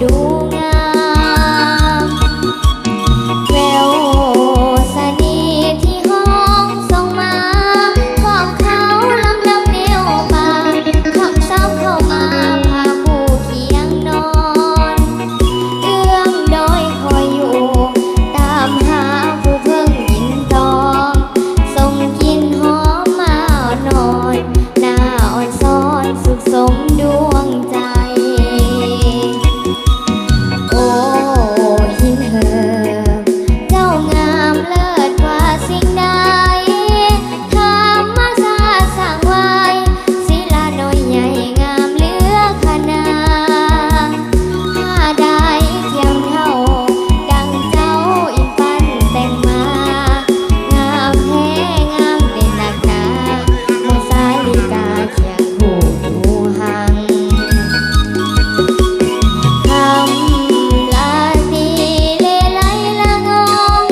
ดูงามแววสนีที่ห้องส่งมาของเขาลำแนวป่าคำเศร้าเข้ามาพาผู้เคียงนอนเอื้อมดอยคอยอยู่ตามหาผู้เพิ่งยินตองส่งกลิ่นหอมมาอ่อนหน้าอ่อนซ้อนสุขสมดวงใจโอ้หินเหิบเจ้างามเลิศกว่าสิ่งใดธรรมชาติสร้างไว้ศิลาน้อยใหญ่งามเหลือขนาถ้าได้เทียมเท่าดังเจ้าอินปันแต่งมางามแท้งามเป็นหนักหนาเมื่อสาลิกาเคียงคู่หูหังคำลาตีเลไลละงง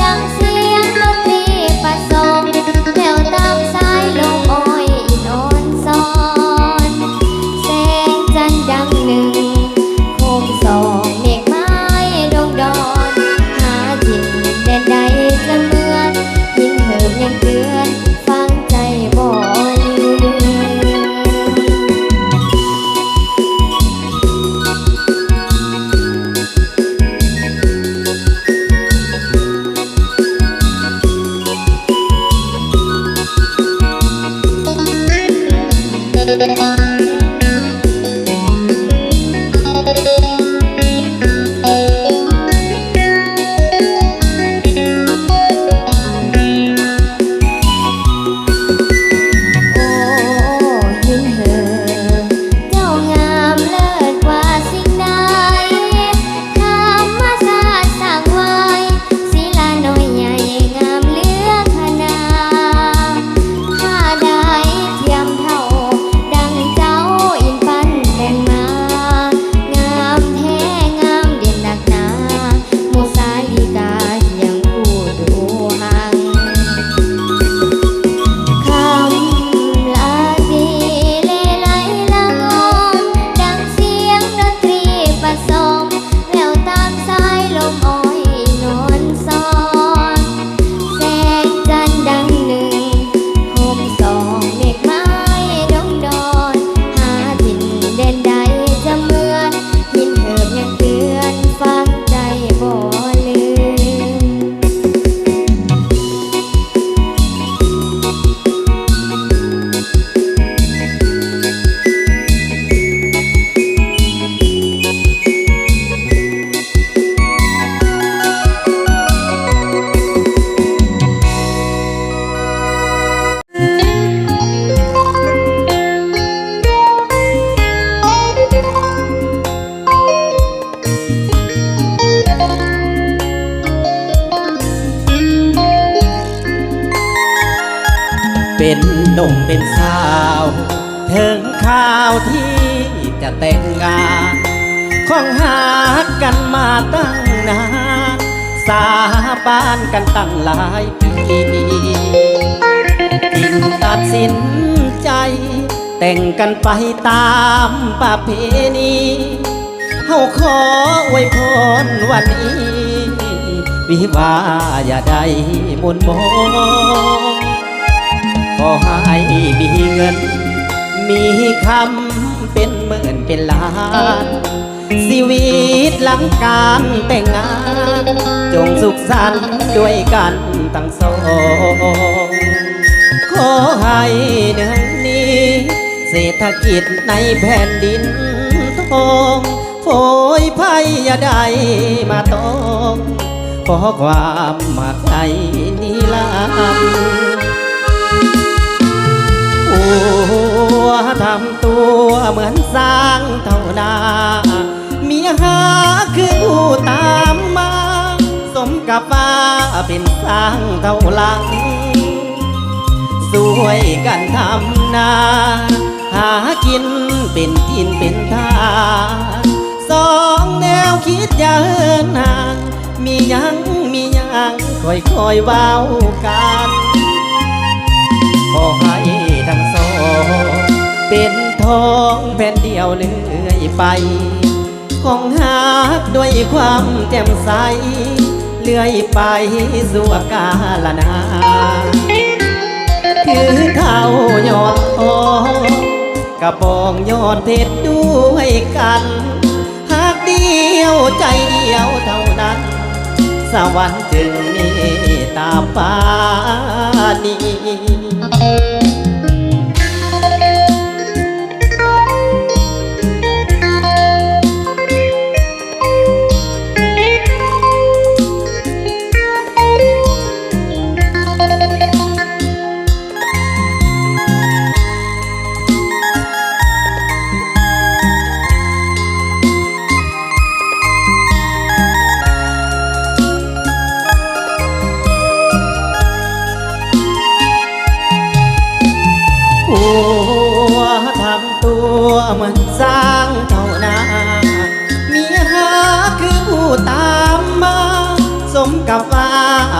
ดังเสียงดนตรีประสมแผ่วตามสายลมอ้อยอินอ่อนซ้อนแสงจันทร์ดังหนึ่งโคมส่องเมฆไม้ดงดอนหาถิ่นแดนใดจะเหมือนหินเหิมยังเตือนฟังใจบ่ลืม โอ้หินเหิมเจ้างามเลิศกว่าสิ่งใดธรรมชาติสร้างไว้ศิลาน้อยใหญ่งามเหลือขนาถ้าได้เทียมเท่าดังเจ้าอินปันแต่งมางามแท้งามเด่นหนักหนาหมู่สาลิกาเคียงคู่ดูหัง คำลาตีเลไลละงมดังเสียงดนตรีประสมแผ่วตามสายลมอ้อยนอนซ้อนแสงจันทร์ดังหนึ่งโคมส่องเมฆไม้ดงดอนหาถิ่นแดนใดจะเหมือนหินเหิบยังเตือนฟังใจบ่ลืม เป็นหนุ่มเป็นสาวถึงข่าวที่จะแต่งงานของหากันมาตั้งนานสาบานกันตั้งหลายปีจึงตัดสินใจแต่งกันไปตามประเพณีเฮาขออวยพรวันนี้วิวาอย่าได้มุนมองขอให้มีเงินมีคำเป็นหมื่นเป็นล้านชีวิตหลังการแต่งงานจงสุขสันต์ด้วยกันทั้งสองขอให้เดือนนี้เศรษฐกิจในแผ่นดินทองโผยภัยอย่าได้มาต้องขอความมาใครนิรันดร์ผัวทำตัวเหมือนสร้างเท่านาเมียหาคือผู้ตามมาสมกับว่าเป็นสร้างเท่าหลังสวยกันทำนาหากินเป็นกินเป็นทางสองแนวคิดอย่าเหินห่างมียังค่อยๆเว้ากันขอให้ทั้งสองเป็นทองแผ่นเดียวเลื่อยไป ของหักด้วยความแจ่มใสเลื่อยไปสู่กาลนา คือเท่ายอดทองกระปองยอดเพชรด้วยกันหากเดียวใจเดียวเท่านั้นสวรรค์จึงเมตตาปราณี ผัวทำตัวเหมือนสร้างเท่านั้นเมียหาคือผู้ตามมาสมกับว่า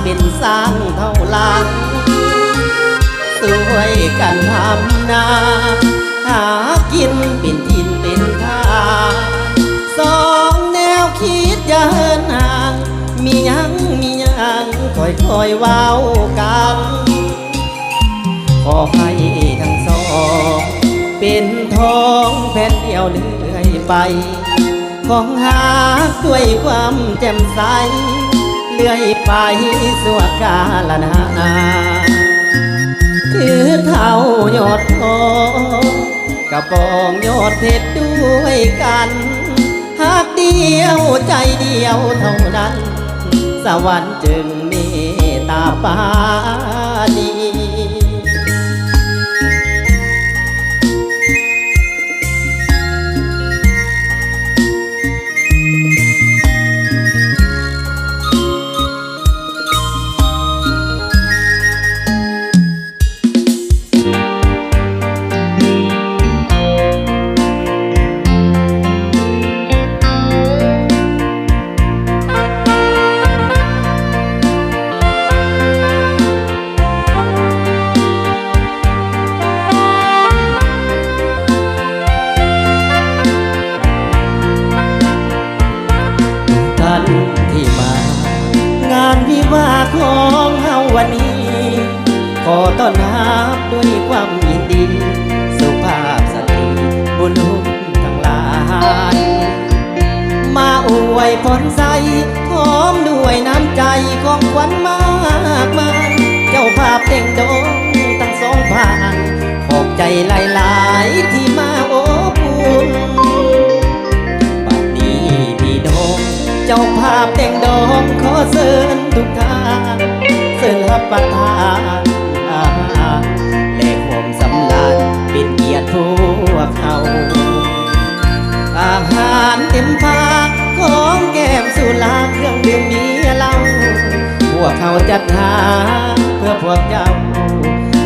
เป็นสร้างเท่าหลังสวยกันทำนาหากินเป็นทินเป็นทางสองแนวคิดอย่าเหินห่างมียังค่อยๆเว้ากันขอให้ทั้งสองเป็นทองแผ่นเดียวเลื่อยไปของหาด้วยความแจ่มใสเลื่อยไปสู่กาลนา ถือเท่ายอดทองกระปองยอดเพชรด้วยกันหากเดียวใจเดียวเท่านั้นสวรรค์จึงเมตตาปราณี ที่มางานวิวาห์ของเฮาวันนี้ขอต้อนรับด้วยความยินดีสุภาพสตรีบุญหุ่นทั้งหลายมาอวยพรใสพร้อมด้วยน้ำใจของขวัญมากมายเจ้าภาพเต่งดงทั้งสองผ่านขอบใจหลายๆที่มาอบอุ่น เจ้าภาพแต่งดองขอเชิญทุกท่านเชิญรับประทานอาหารและห่มสำราญเป็นเกียรติพวกเขาอาหารเต็มพากของแก้มสุราเครื่องดื่มมีเหล้าพวกเขาจัดหาเพื่อพวกเจ้า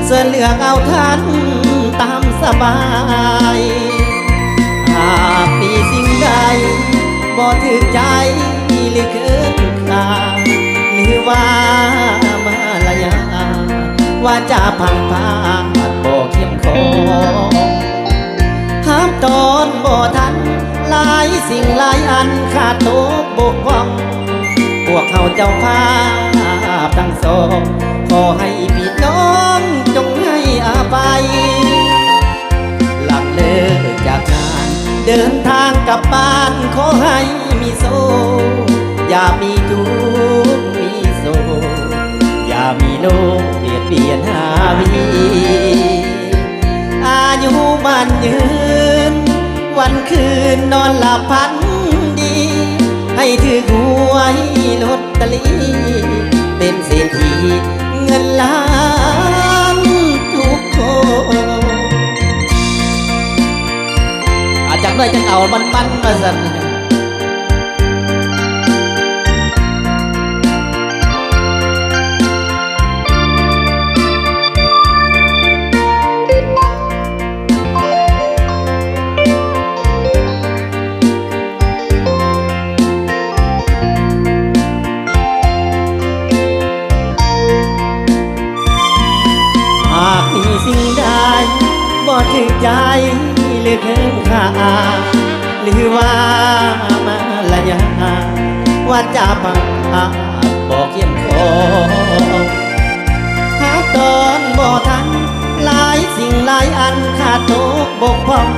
เชิญเลือกเอาท่านตามสบายหากมีสิ่งใดบ่ถึงใจหรือเกินคาหรือว่ามารยาว่าจะพังพาดบ่เข้มข้นห้ามตอนบ่ทันหลายสิ่งหลายอันขาดตกบกพร่องพวกเขาเจ้าภาพทั้งสองขอให้พี่น้องจงให้อภัยหลังเลิกจากงานเดินทางกลับบ้านขอให้มีโซอย่ามีทุกข์มีโซอย่ามีโลกเบียดเบียนหาวีอายุมันยืนวันคืนนอนหลับพันดีให้ถือหวยลอตเตอรี่เป็นเศรษฐีเงินล้านทุกคนอาจจะเลยจังเอามันมาสั่นสิ่งใดบ่ถึงใจหรือเกินค่าหรือว่า ว่าจะบังอาจบอกเขียนขอหาตอนบ่ทันหลายสิ่งหลายอันขาดตกบกพร่อง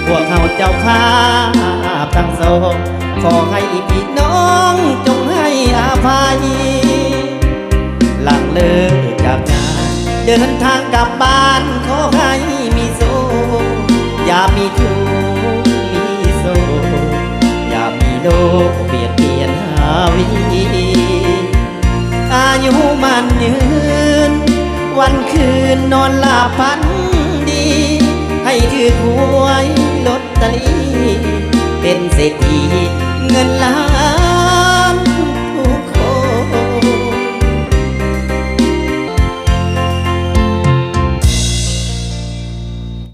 พวกเขาเจ้าภาพทั้งสองขอให้พี่น้องจงให้อภัยหลังเลิกจากงานเดินทางกลับบ้านขอให้มีโซอย่ามีทุกข์มีโซอย่ามีโลกเบียดเบียนหาวีอายุมันยืนวันคืนนอนหลับฝันดีให้ถือหวยลอตเตอรี่เป็นเศรษฐีเงินล้าน